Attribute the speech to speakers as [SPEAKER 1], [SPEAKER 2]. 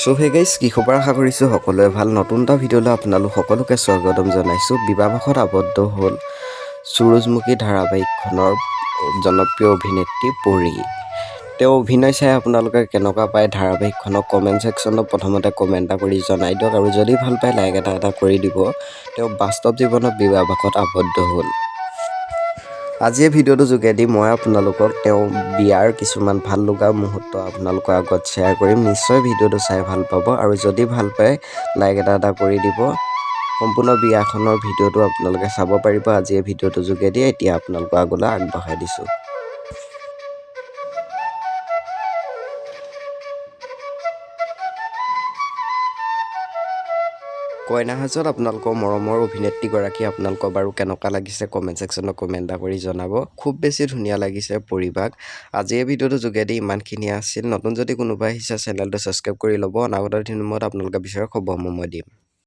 [SPEAKER 1] So hey guys কি খবৰ আশা কৰিছোঁ সকলোৱে ভাল নতুন এটা ভিডিঅ'লৈ আপোনালোক সকলোকে স্বাগতম জনাইছোঁ। বিবাহপাশত আবদ্ধ হ'ল সূৰুযমুখী ধাৰাবাহিকখনৰ জনপ্ৰিয় অভিনেত্ৰী পৰী। তেওঁ অভিনয় চাই আপোনালোকে কেনেকুৱা পায় ধাৰাবাহিকখনক কমেণ্ট ছেকশ্যনত প্ৰথমতে কমেণ্ট এটা কৰি জনাই দিয়ক আৰু যদি ভাল পায় লাইক এটা কৰি দিব। তেওঁ বাস্তৱ জীৱনত বিবাহপাশত আবদ্ধ হ'ল। আজি এই ভিডিঅ'টোৰ যোগেদি মই আপোনালোকক তেওঁ বিয়াৰ কিছুমান ভাল লগা মুহূৰ্ত আপোনালোকৰ আগত শ্বেয়াৰ কৰিম। নিশ্চয় ভিডিঅ'টো চাই ভাল পাব আৰু যদি ভাল পায় লাইক এটা কৰি দিব। সম্পূৰ্ণ বিয়াখনৰ ভিডিঅ'টো আপোনালোকে চাব পাৰিব আজি এই ভিডিঅ'টোৰ যোগেদি। এতিয়া আপোনালোকৰ আগলৈ আগবঢ়াই দিছোঁ। কইনা সাজত আপোনালোকৰ মৰমৰ অভিনেত্ৰীগৰাকী আপোনালোকৰ বাৰু কেনেকুৱা লাগিছে কমেণ্ট ছেকশ্যনত কমেণ্ট এটা কৰি জনাব। খুব বেছি ধুনীয়া লাগিছে পৰিবাক। আজি এই ভিডিঅ'টোৰ যোগেদি ইমানখিনি আছিল। নতুন যদি কোনোবা আহিছে চেনেলটো ছাবস্ক্ৰাইব কৰি ল'ব। অনাগত দিনত আপোনালোকে বিচৰা খবৰসমূহ মই দিম।